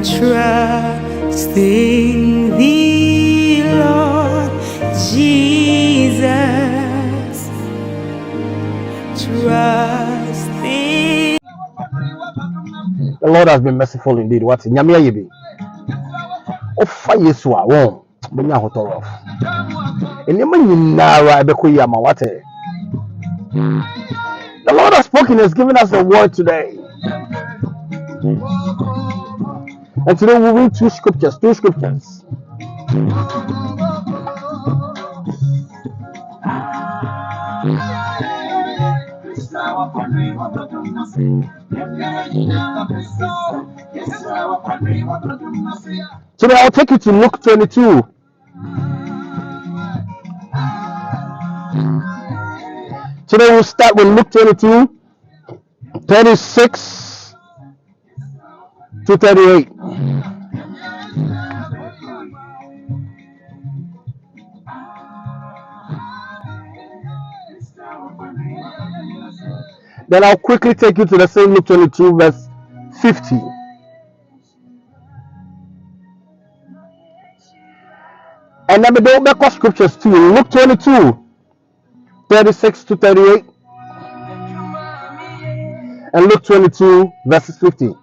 trusting thee, Lord Jesus. Trusting. The Lord has been merciful indeed. What in Yamia Yibi? Oh, fire Yesua, won't be now hot. In Yamanara, Bekuyama, what? The Lord has spoken, has given us a word today. And today we read two scriptures. Today I'll take you to Luke 22. Today we'll start with Luke 22, 36 to 38. Then I'll quickly take you to the same Luke 22, verse 50. And then we don't make scriptures too. Luke 22, 36 to 38. And Luke 22, verses 50.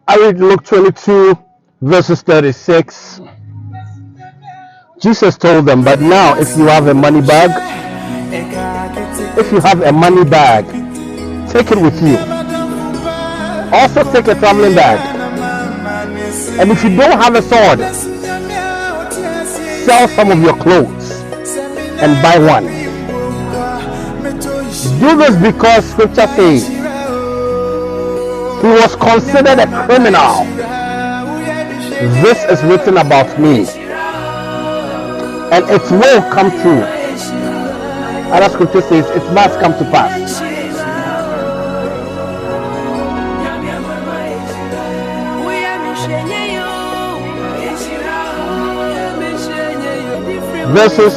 I read Luke 22, verses 36. Jesus told them, but now if you have a money bag, take it with you. Also take a traveling bag. And if you don't have a sword, sell some of your clothes and buy one. Do this because scripture says he was considered a criminal. This is written about me, and it will come true. Other scripture says it must come to pass. Verses,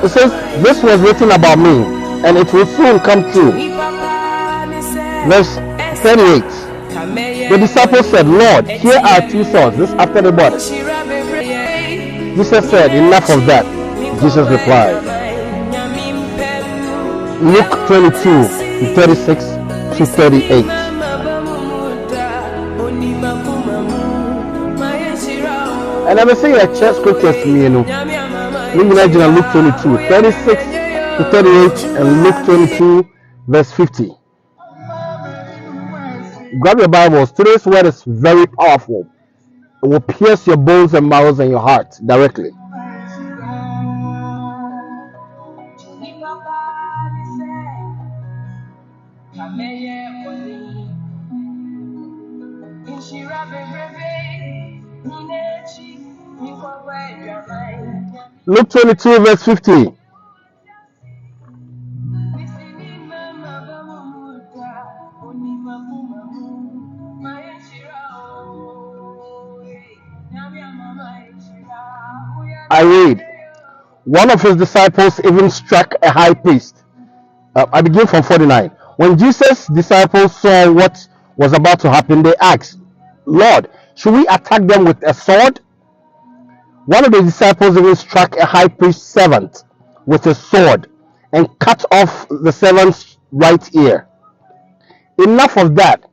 it says this was written about me, and it will soon come true. Verse 38. The disciples said, Lord, here are 2 swords. This after the body. Jesus said, enough of that. Jesus replied. Luke 22, 36 to 38. And I'm saying a church scriptures to me, you know. Luke 22, 36 to 38, and Luke 22, verse 50. Grab your Bibles. Today's word is very powerful. It will pierce your bones and marrows and your heart directly. Luke 22, verse 50. I read, one of his disciples even struck a high priest. I begin from 49. When Jesus' disciples saw what was about to happen, they asked, Lord, should we attack them with a sword? One of the disciples even struck a high priest's servant with a sword and cut off the servant's right ear. Enough of that,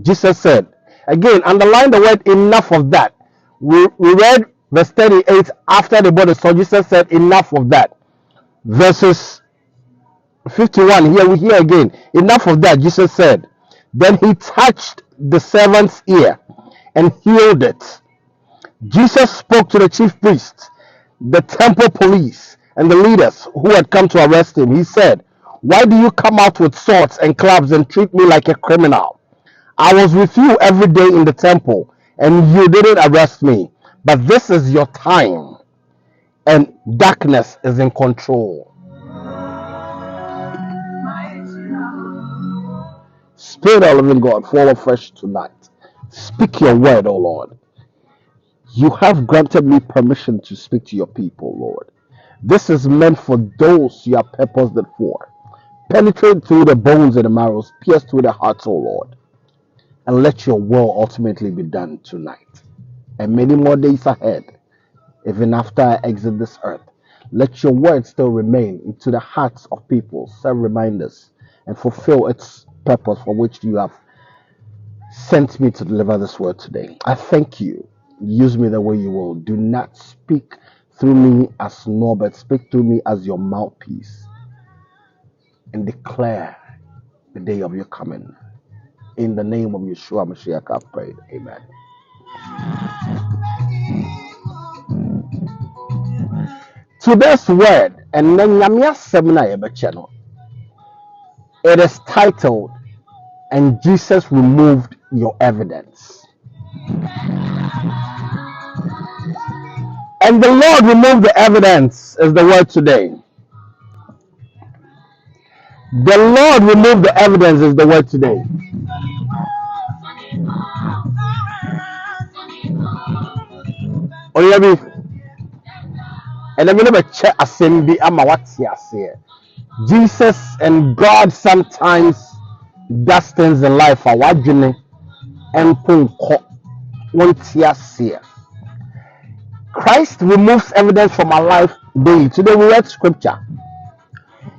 Jesus said. Again, underline the word enough of that. We read verse 38 after the body, so Jesus said enough of that. Verses 51, here we hear again, enough of that, Jesus said. Then he touched the servant's ear and healed it. Jesus spoke to the chief priests, the temple police, and the leaders who had come to arrest him. He said, Why do you come out with swords and clubs and treat me like a criminal? I was with you every day in the temple, and you didn't arrest me. But this is your time, and darkness is in control. Spirit of the living God, fall afresh tonight. Speak your word, O Lord. You have granted me permission to speak to your people, Lord. This is meant for those you have purposed it for. Penetrate through the bones and the marrows, pierce through the hearts, O Lord, and let your will ultimately be done tonight. And many more days ahead, even after I exit this earth, let your word still remain into the hearts of people, serve reminders, and fulfill its purpose for which you have sent me to deliver this word today. I thank you. Use me the way you will. Do not speak through me as Norbert. Speak through me as your mouthpiece and declare the day of your coming. In the name of Yeshua Mashiach, I've prayed. Amen. Today's word, and then Yamia Semina Ebecheno, it is titled, "And Jesus Removed Your Evidence." And the Lord removed the evidence is the word today. The Lord removed the evidence is the word today. Oyabi, and I'm gonna check assembly. I'm a what's here. Jesus and God sometimes does things in life. A wajene and punko won't here. Christ removes evidence from our life daily. Today we read scripture.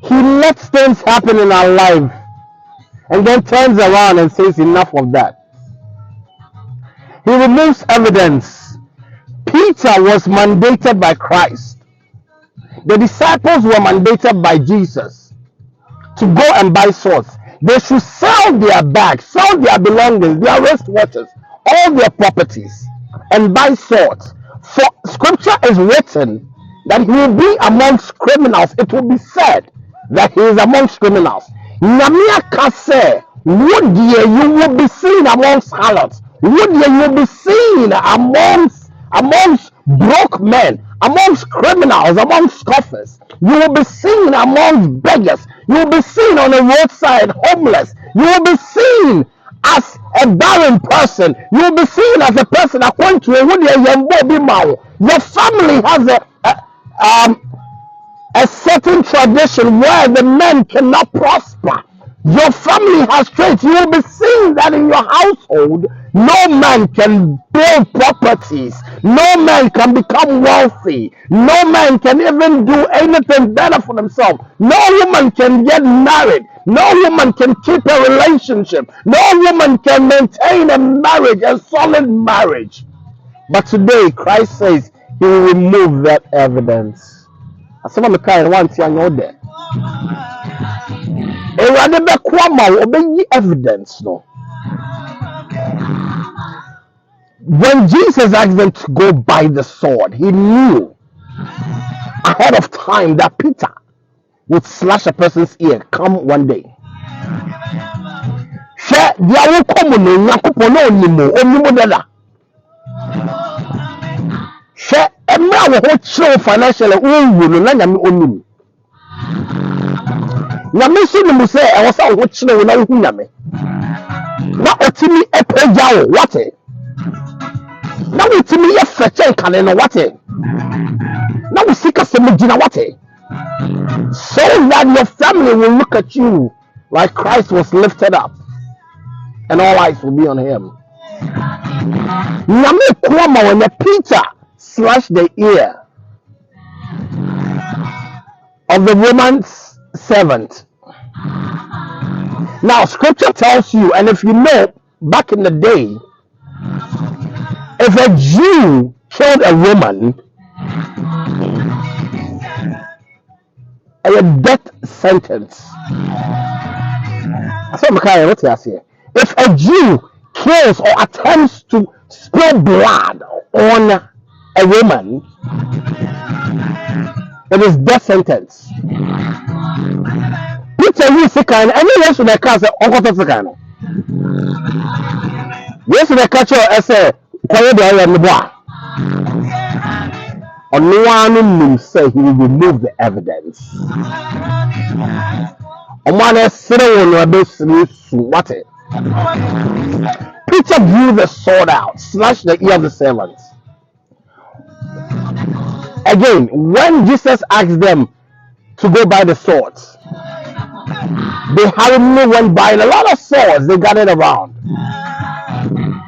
He lets things happen in our life and then turns around and says, enough of that. He removes evidence. Peter was mandated by Christ. The disciples were mandated by Jesus to go and buy swords. They should sell their bags, sell their belongings, their wristwatches, all their properties, and buy swords. For scripture is written that he will be amongst criminals. It will be said that he is amongst criminals. Nyamia Kase, would you will be seen amongst harlots? Would you will be seen amongst broke men, amongst criminals, amongst scoffers? You will be seen amongst beggars. You will be seen on the roadside, homeless. You will be seen as a barren person. You will be seen as a person according to your family has a certain tradition where the men cannot prosper. Your family has traits. You will be seeing that in your household, no man can build properties. No man can become wealthy. No man can even do anything better for themselves. No woman can get married. No woman can keep a relationship. No woman can maintain a marriage, a solid marriage. But today, Christ says he will remove that evidence. Asema mekai no wanti anya ode. Ewade be kwama obeyi evidence no. When Jesus asked them to go buy the sword, he knew ahead of time that Peter would slash a person's ear come one day. She dia wo komo no Yakobon no onimo dada. She emra wo ho chiro financially unwu no na nyame onim. Nyame so ni mu se e wo sa wo chiro wo na wo nyame. Na otimi epeja wo wate. Na otimi ye feche kane no wate. Na wo sika se mu gina wate. So that your family will look at you like Christ was lifted up and all eyes will be on him. Nyame kwama when Peter slashed the ear of the woman's servant. Now scripture tells you, and if you know, back in the day, if a Jew killed a woman, a death sentence. If a Jew kills or attempts to spill blood on a woman, it is death sentence. Peter Peter you sekan and yes to the car say onkoto sekan. Yes to the catcher I say quiet the area no on one say he will remove the evidence. On one sit on your base what it. Peter drew the sword out, slashed the ear of the servant. Again, when Jesus asked them to go buy the swords, they hurriedly went by a lot of swords they gathered around.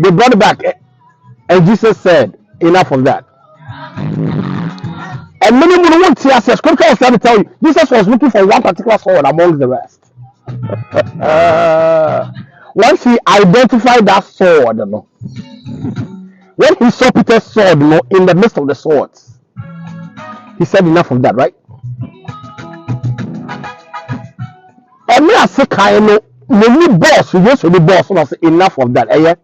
They brought it back, and Jesus said, enough of that. And many people won't see us. Scripture was trying to tell you, Jesus was looking for one particular sword among the rest. Once he identified that sword, when he saw Peter's sword, in the midst of the swords, he said, enough of that, right? And me as a kind of boss, we just the boss, and I say, enough of that, eh?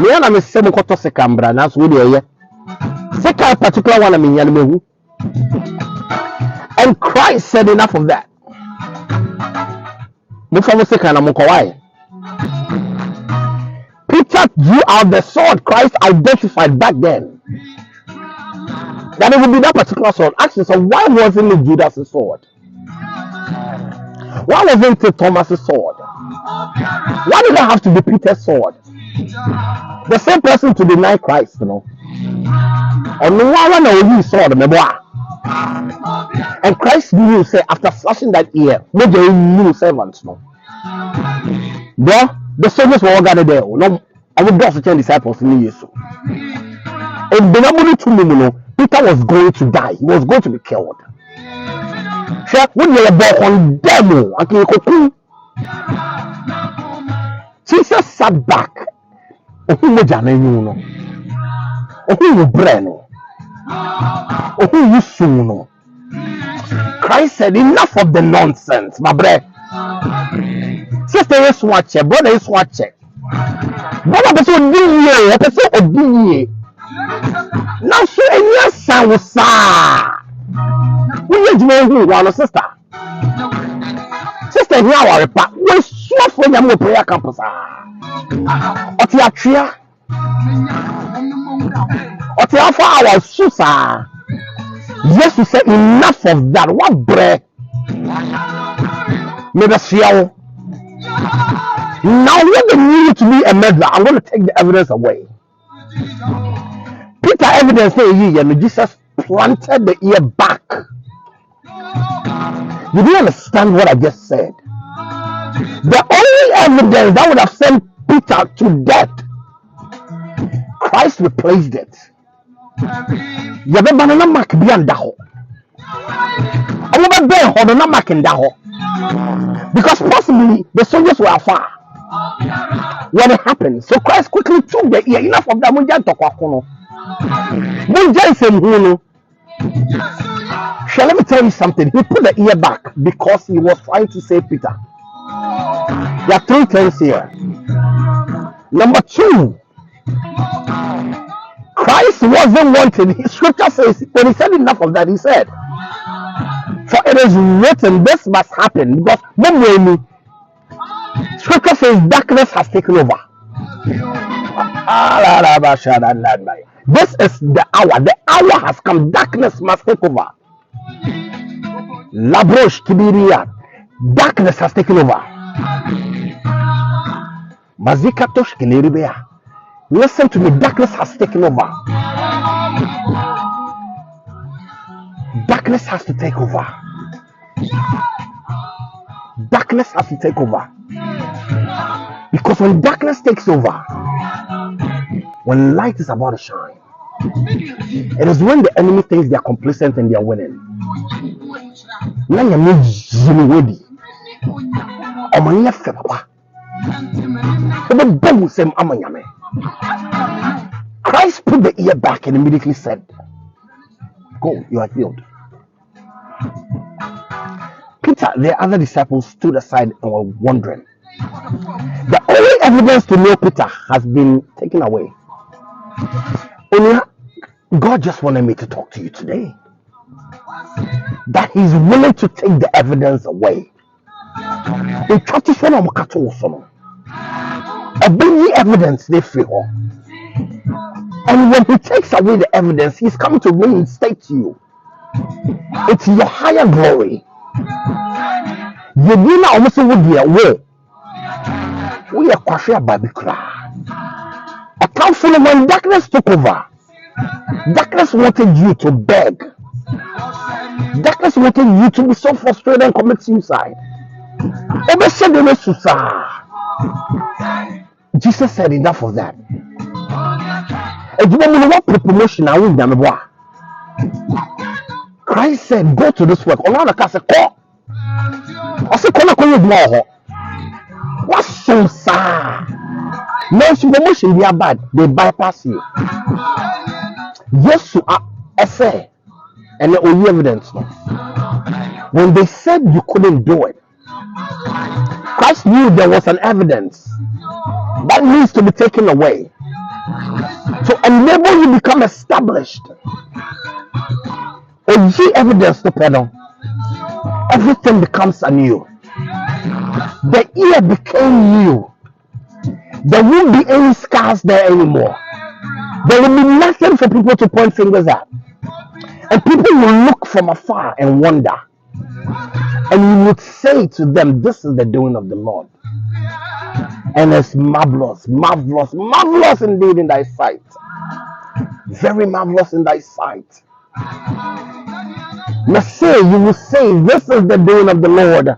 Me and I'm a seven quarter second, brand, that's really, eh? Second particular one, I mean, and Christ said, enough of that. Peter drew out the sword Christ identified back then. That it would be that particular sword. Actually, so why wasn't it Judas' sword? Why wasn't it Thomas' sword? Why did it have to be Peter's sword? The same person to deny Christ, On the one who sword, and Christ knew, say, after slashing that ear, major new servants, There, the soldiers were all gathered there. No, I would also change disciples in years. And the Peter was going to die. He was going to be killed. When you were on demo, Jesus sat back. Who was Christ said, enough of the nonsense, my bread. Sister is watching, brother is watching. Brother person do person obey. Now so any son was sa. We need to know one sister. Sister here our pa. We sure for your prayer campus. Oti atria. Oti afa our susa. Jesus said enough of that. What bread? Maybe fear. Now when they need to be a murderer, I'm going to take the evidence away. Peter evidence and Jesus planted the ear back. You don't understand what I just said. The only evidence that would have sent Peter to death, Christ replaced it. You have a banana mark beyond Daho. I will be there on the mark in Daho. Because possibly the soldiers were far when it happened. So Christ quickly took the ear. Enough of that. Shall let me tell you something? He put the ear back because he was trying to save Peter. There are three things here. Number two, Christ wasn't wanted. His scripture says, when he said enough of that, he said, for it is written, this must happen. Because scripture says darkness has taken over. This is the hour. The hour has come. Darkness must take over. Labrosh Kibiria. Darkness has taken over. Mazikatosh Kiliribea. Listen to me. Darkness has taken over. Darkness has to take over. Darkness has to take over. Because when darkness takes over, when light is about to shine, it is when the enemy thinks they are complacent and they are winning. Christ put the ear back and immediately said, go, you are healed. Peter, the other disciples stood aside and were wondering. The only evidence to know Peter has been taken away. Only God just wanted me to talk to you today. That he's willing to take the evidence away. In churches when I'm catching some, a big evidence they feel. And when he takes away the evidence, he's coming to reinstate you. It's your higher glory. You do not almost would be away. We are kwashe babikra. A council when darkness took over. Darkness wanted you to beg. Darkness wanted you to be so frustrated and commit suicide. Jesus said enough of that. And you know what promotion I will done. Christ said, go to this work. I said, call. I said, call more. What's so sad? No promotion, they are bad. They bypass you. Yes, I say, and the only evidence. When they said you couldn't do it, Christ knew there was an evidence that needs to be taken away to enable you to become established. Or see evidence to pedal, everything becomes anew. The ear became new. There won't be any scars there anymore. There will be nothing for people to point fingers at. And people will look from afar and wonder. And you would say to them, this is the doing of the Lord. And it's marvelous, marvelous, marvelous indeed in thy sight. Very marvelous in thy sight. You will say, this is the doing of the Lord.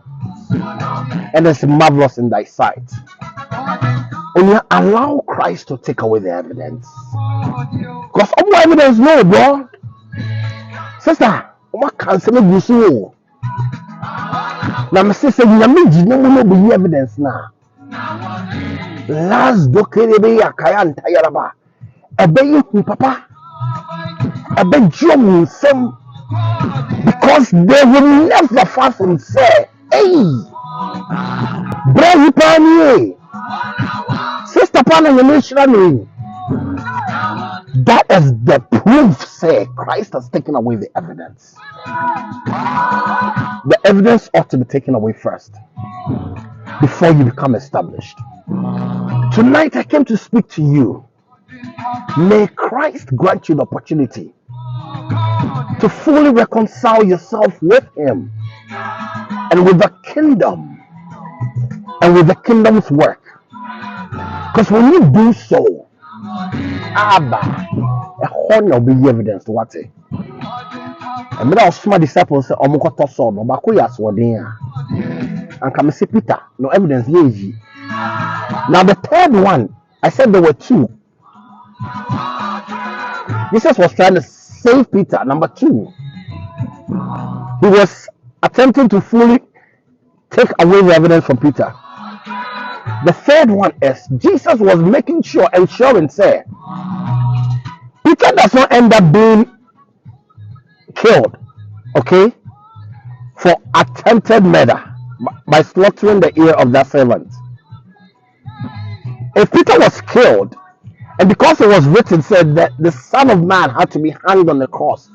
And it's marvelous in thy sight. And you allow Christ to take away the evidence. Because all evidence, no, bro. Sister, what cancel you? Now, my sister, you know the evidence now. Last dokerebe akayan tayaraba. Ebe you, papa. Ebe jom some. Because they will never far from say, hey, brother Pani, sister Pana, you mentioned. That is the proof, say Christ has taken away the evidence. The evidence ought to be taken away first before you become established. Tonight I came to speak to you. May Christ grant you the opportunity to fully reconcile yourself with him and with the kingdom and with the kingdom's work. Because when you do so, Abba, a honor will be evidence to what? And many of my disciples say, "Omuko toso no bakoya swodin." And come see Peter, no evidence yeji. Now the third one, I said there were two. Jesus was trying to save Peter. Number two, he was attempting to fully take away the evidence from Peter. The third one is Jesus was making sure, ensuring, say, Peter does not end up being killed, okay, for attempted murder by slaughtering the ear of that servant. If Peter was killed, and because it was written, said that the Son of Man had to be hanged on the cross,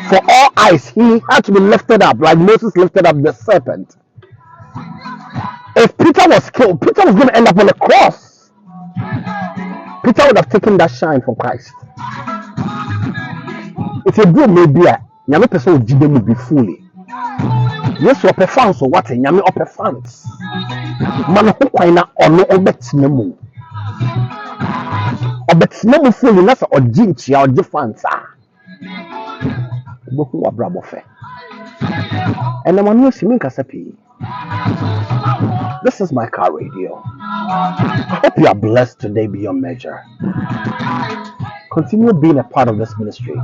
for all eyes, he had to be lifted up, like Moses lifted up the serpent. If Peter was killed, Peter was going to end up on the cross. Peter would have taken that shine from Christ. If you do, maybe a person would give be fully. Yes, what fans so what? Yami upper fans. Man, who quina or no obetnemu. Obetnemu fully, that's or jinchi or difference. Who are brabofe. And the one who is Minka Sapi. This is my car radio. I hope you are blessed today beyond measure. Continue being a part of this ministry.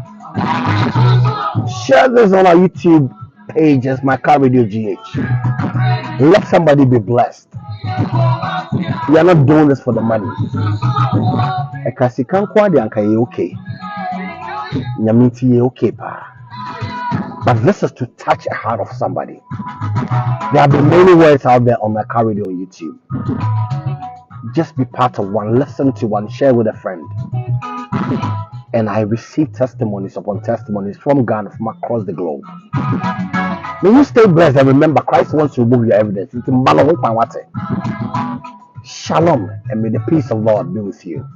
Share this on our YouTube page as My Car Radio GH. Let somebody be blessed. We are not doing this for the money. Okay. Okay, pa. But this is to touch a heart of somebody. There have been many words out there on My Car Radio on YouTube. Just be part of one, listen to one, share with a friend. and I receive testimonies upon testimonies from Ghana, from across the globe. May you stay blessed and remember Christ wants to remove your evidence. Shalom, and may the peace of God be with you.